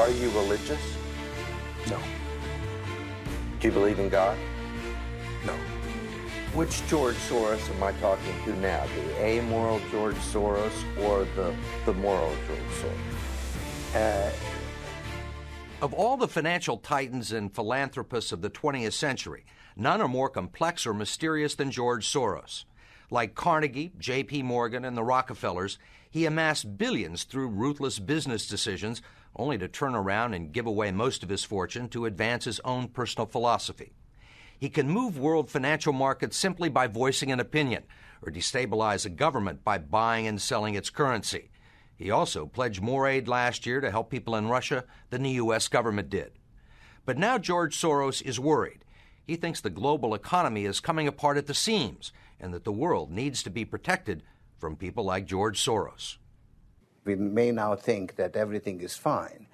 Are you religious? No. Do you believe in God? No. Which George Soros am I talking to now? The amoral George Soros or the moral George Soros? Of all the financial titans and philanthropists of the 20th century, none are more complex or mysterious than George Soros. Like Carnegie, J.P. Morgan, and the Rockefellers, he amassed billions through ruthless business decisions, only to turn around and give away most of his fortune to advance his own personal philosophy. He can move world financial markets simply by voicing an opinion, or destabilize a government by buying and selling its currency. He also pledged more aid last year to help people in Russia than the U.S. government did. But now George Soros is worried. He thinks the global economy is coming apart at the seams and that the world needs to be protected from people like George Soros. We may now think that everything is fine,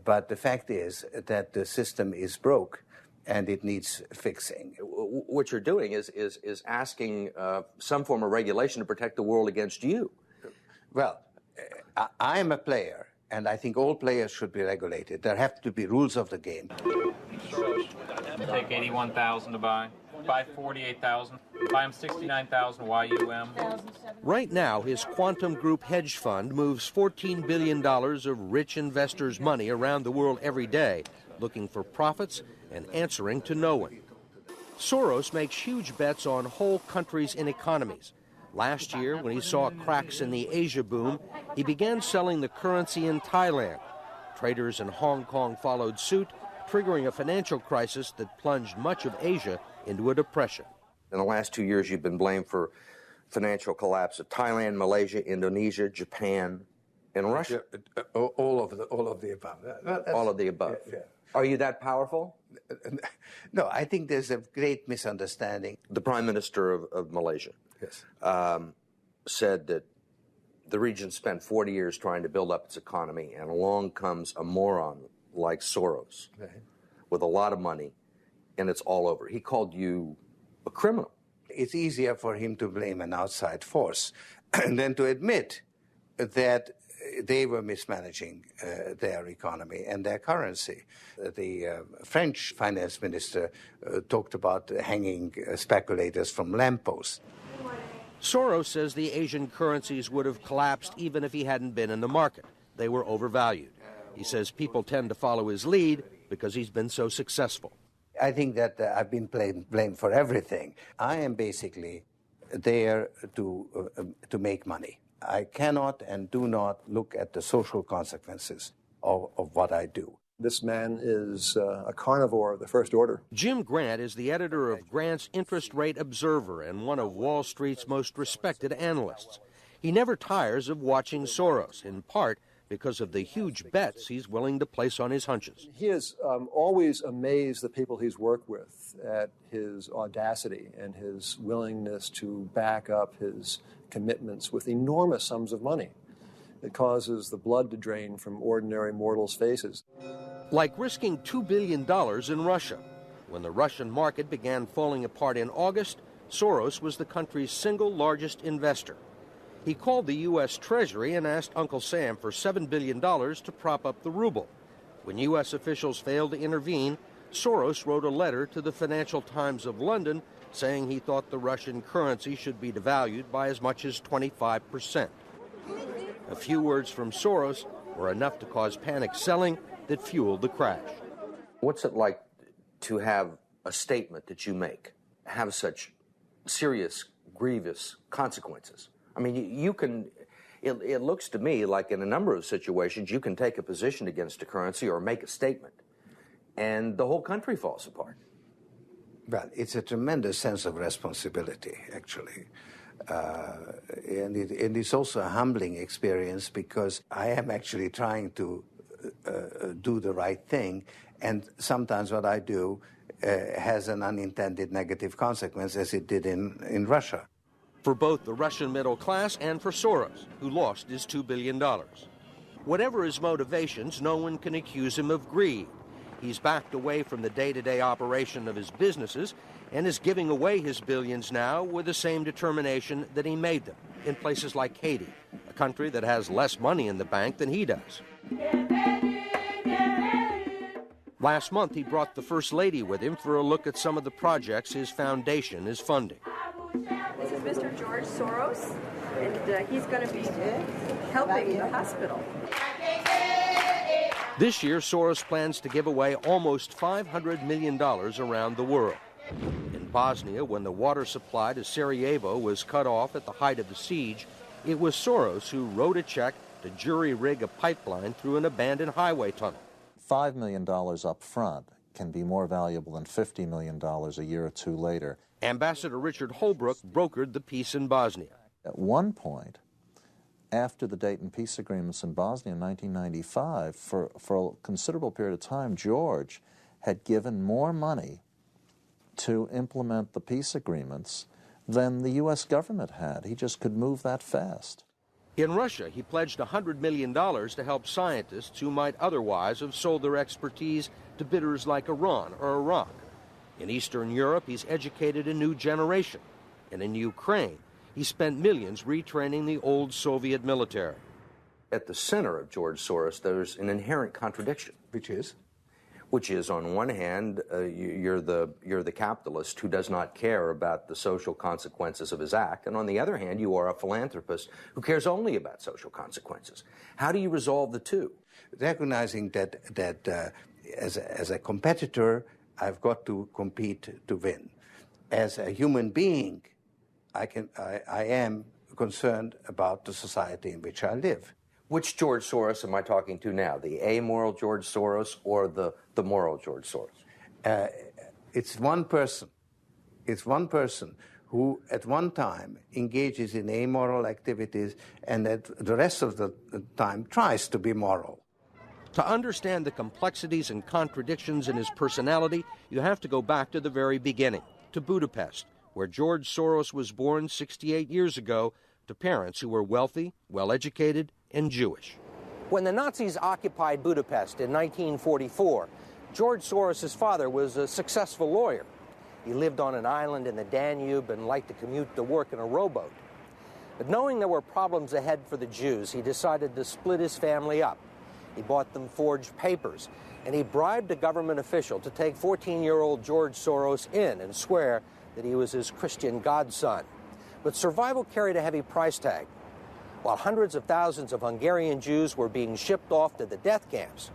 but the fact is that the system is broke and it needs fixing. What you're doing is asking some form of regulation to protect the world against you. Well, I am a player, and I think all players should be regulated. There have to be rules of the game. Take 81,000 to buy. Buy 48,000. Buy him 69,000 YUM. Right now, his Quantum Group hedge fund moves $14 billion of rich investors' money around the world every day, looking for profits and answering to no one. Soros makes huge bets on whole countries and economies. Last year, when he saw cracks in the Asia boom, he began selling the currency in Thailand. Traders in Hong Kong followed suit, triggering a financial crisis that plunged much of Asia into a depression. In the last 2 years, you've been blamed for financial collapse of Thailand, Malaysia, Indonesia, Japan, and Russia. All of the above. All of the above. Yeah. Are you that powerful? No, I think there's a great misunderstanding. The Prime Minister of Malaysia said that the region spent 40 years trying to build up its economy, and along comes a moron like Soros with a lot of money, and it's all over. He called you a criminal. It's easier for him to blame an outside force than to admit that they were mismanaging their economy and their currency. The French finance minister talked about hanging speculators from lampposts. Soros says the Asian currencies would have collapsed even if he hadn't been in the market. They were overvalued. He says people tend to follow his lead because he's been so successful. I think that I've been blamed for everything. I am basically there to make money. I cannot and do not look at the social consequences of what I do. This man is a carnivore of the first order. Jim Grant is the editor of Grant's Interest Rate Observer and one of Wall Street's most respected analysts. He never tires of watching Soros, in part because of the huge bets he's willing to place on his hunches. He has always amazed the people he's worked with at his audacity and his willingness to back up his commitments with enormous sums of money. It causes the blood to drain from ordinary mortals' faces. Like risking $2 billion in Russia. When the Russian market began falling apart in August, Soros was the country's single largest investor. He called the U.S. Treasury and asked Uncle Sam for $7 billion to prop up the ruble. When U.S. officials failed to intervene, Soros wrote a letter to the Financial Times of London saying he thought the Russian currency should be devalued by as much as 25%. A few words from Soros were enough to cause panic selling that fueled the crash. What's it like to have a statement that you make have such serious, grievous consequences? I mean, you can, it looks to me like in a number of situations, you can take a position against a currency or make a statement, and the whole country falls apart. Well, it's a tremendous sense of responsibility, actually. And it's also a humbling experience because I am actually trying to do the right thing, and sometimes what I do has an unintended negative consequence, as it did in Russia. For both the Russian middle class and for Soros, who lost his $2 billion. Whatever his motivations, no one can accuse him of greed. He's backed away from the day-to-day operation of his businesses and is giving away his billions now with the same determination that he made them in places like Haiti, a country that has less money in the bank than he does. Last month, he brought the First Lady with him for a look at some of the projects his foundation is funding. This is Mr. George Soros, and he's going to be helping the hospital. This year, Soros plans to give away almost $500 million around the world. In Bosnia, when the water supply to Sarajevo was cut off at the height of the siege, it was Soros who wrote a check to jury-rig a pipeline through an abandoned highway tunnel. $5 million up front can be more valuable than $50 million a year or two later. Ambassador Richard Holbrooke brokered the peace in Bosnia. At one point, after the Dayton peace agreements in Bosnia in 1995, for a considerable period of time, George had given more money to implement the peace agreements than the U.S. government had. He just could move that fast. In Russia, he pledged $100 million to help scientists who might otherwise have sold their expertise to bidders like Iran or Iraq. In Eastern Europe, he's educated a new generation. And in Ukraine, he spent millions retraining the old Soviet military. At the center of George Soros, there's an inherent contradiction. Which is? Which is, on one hand, you're the capitalist who does not care about the social consequences of his act, and on the other hand, you are a philanthropist who cares only about social consequences. How do you resolve the two? Recognizing that as a competitor, I've got to compete to win. As a human being, I am concerned about the society in which I live. Which George Soros am I talking to now? The amoral George Soros or the moral George Soros? It's one person. It's one person who at one time engages in amoral activities and at the rest of the time tries to be moral. To understand the complexities and contradictions in his personality, you have to go back to the very beginning, to Budapest, where George Soros was born 68 years ago to parents who were wealthy, well-educated, and Jewish. When the Nazis occupied Budapest in 1944, George Soros' father was a successful lawyer. He lived on an island in the Danube and liked to commute to work in a rowboat. But knowing there were problems ahead for the Jews, he decided to split his family up. He bought them forged papers, and he bribed a government official to take 14-year-old George Soros in and swear that he was his Christian godson. But survival carried a heavy price tag. While hundreds of thousands of Hungarian Jews were being shipped off to the death camps,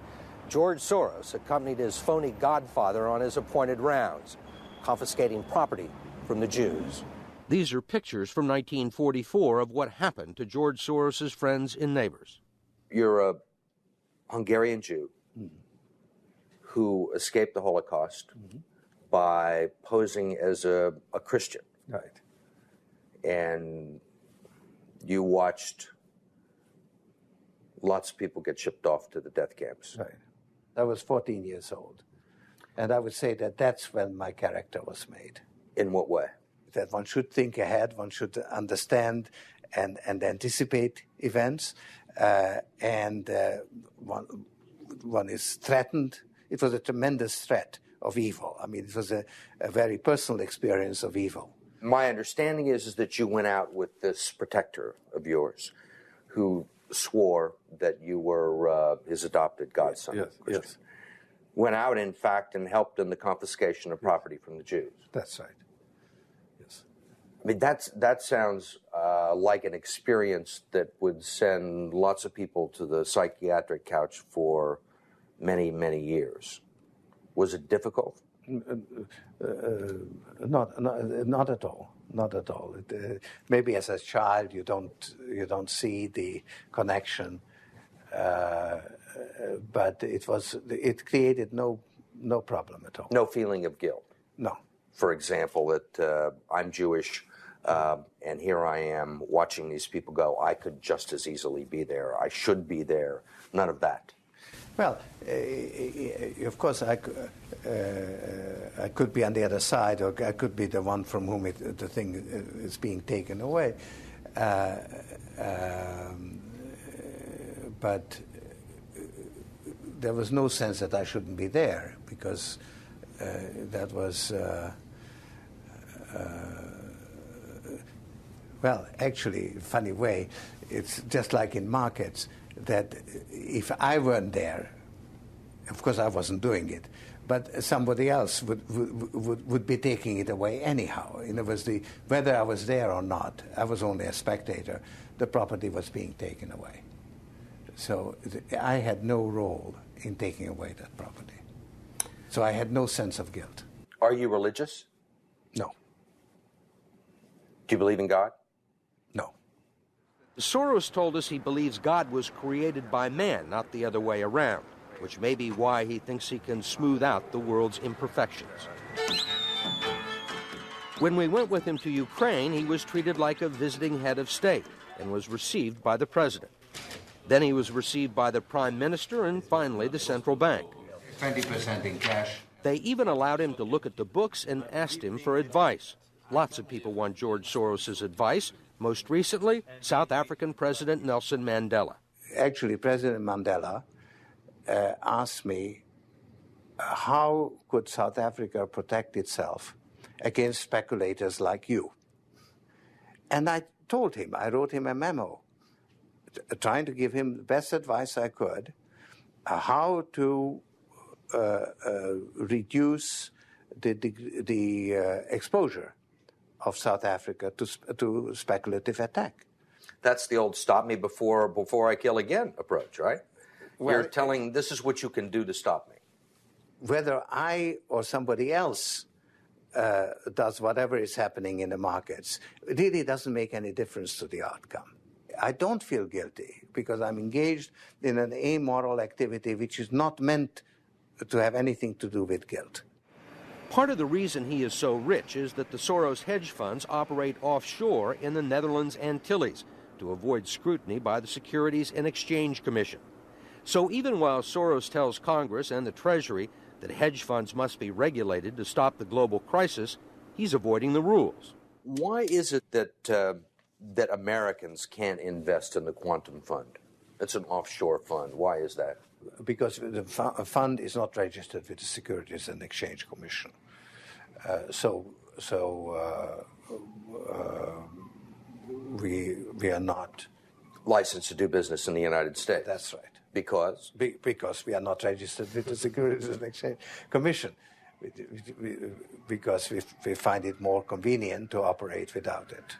George Soros accompanied his phony godfather on his appointed rounds, confiscating property from the Jews. These are pictures from 1944 of what happened to George Soros' friends and neighbors. You're a Hungarian Jew who escaped the Holocaust by posing as a Christian. Right. And you watched lots of people get shipped off to the death camps. Right. I was 14 years old. And I would say that that's when my character was made. In what way? That one should think ahead, one should understand and anticipate events, and one is threatened. It was a tremendous threat of evil. I mean, it was a very personal experience of evil. My understanding is that you went out with this protector of yours who swore that you were his adopted godson. Yes, yes. Went out, in fact, and helped in the confiscation of property from the Jews. That's right. Yes. I mean, that sounds like an experience that would send lots of people to the psychiatric couch for many, many years. Was it difficult? Not at all. Not at all. Maybe as a child you don't see the connection, but it created no problem at all. No feeling of guilt. No. For example, that I'm Jewish, and here I am watching these people go. I could just as easily be there. I should be there. None of that. Well, of course, I could be on the other side, or I could be the one from whom the thing is being taken away. But there was no sense that I shouldn't be there, because that was, well, actually, funny way, it's just like in markets, that if I weren't there, Of course, I wasn't doing it, but somebody else would be taking it away anyhow. In other words, whether I was there or not, I was only a spectator. The property was being taken away. So I had no role in taking away that property. So I had no sense of guilt. Are you religious? No. Do you believe in God? No. Soros told us he believes God was created by man, not the other way around, which may be why he thinks he can smooth out the world's imperfections. When we went with him to Ukraine, he was treated like a visiting head of state and was received by the president. Then he was received by the prime minister and finally the central bank. 20% in cash. They even allowed him to look at the books and asked him for advice. Lots of people want George Soros' advice. Most recently, South African President Nelson Mandela. Actually, President Mandela asked me, how could South Africa protect itself against speculators like you? And I told him, I wrote him a memo, trying to give him the best advice I could, how to reduce the exposure of South Africa to speculative attack. That's the old stop me before I kill again approach, right? Well, you're telling this is what you can do to stop me. Whether I or somebody else does whatever is happening in the markets, it really doesn't make any difference to the outcome. I don't feel guilty because I'm engaged in an amoral activity which is not meant to have anything to do with guilt. Part of the reason he is so rich is that the Soros hedge funds operate offshore in the Netherlands Antilles to avoid scrutiny by the Securities and Exchange Commission. So even while Soros tells Congress and the Treasury that hedge funds must be regulated to stop the global crisis, he's avoiding the rules. Why is it that Americans can't invest in the quantum fund? It's an offshore fund. Why is that? Because the fund is not registered with the Securities and Exchange Commission. We are not licensed to do business in the United States. That's right. Because? Because we are not registered with the Securities and Exchange Commission. Because we find it more convenient to operate without it.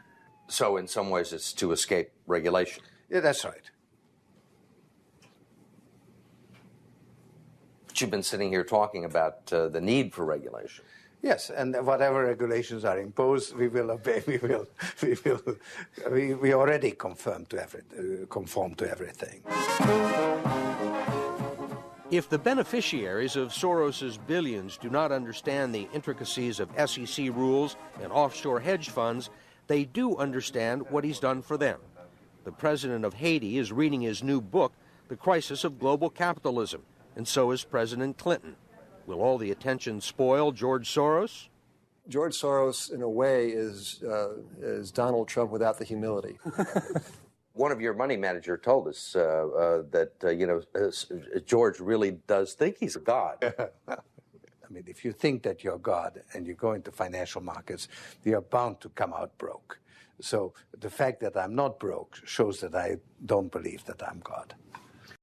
So in some ways it's to escape regulation. Yeah, that's right. But you've been sitting here talking about the need for regulation. Yes, and whatever regulations are imposed, we will obey. We already conform to everything. If the beneficiaries of Soros's billions do not understand the intricacies of SEC rules and offshore hedge funds, they do understand what he's done for them. The president of Haiti is reading his new book, The Crisis of Global Capitalism, and so is President Clinton. Will all the attention spoil George Soros? George Soros, in a way, is Donald Trump without the humility. One of your money manager told us that George really does think he's a god. I mean, if you think that you're God and you go into financial markets, you're bound to come out broke. So the fact that I'm not broke shows that I don't believe that I'm God.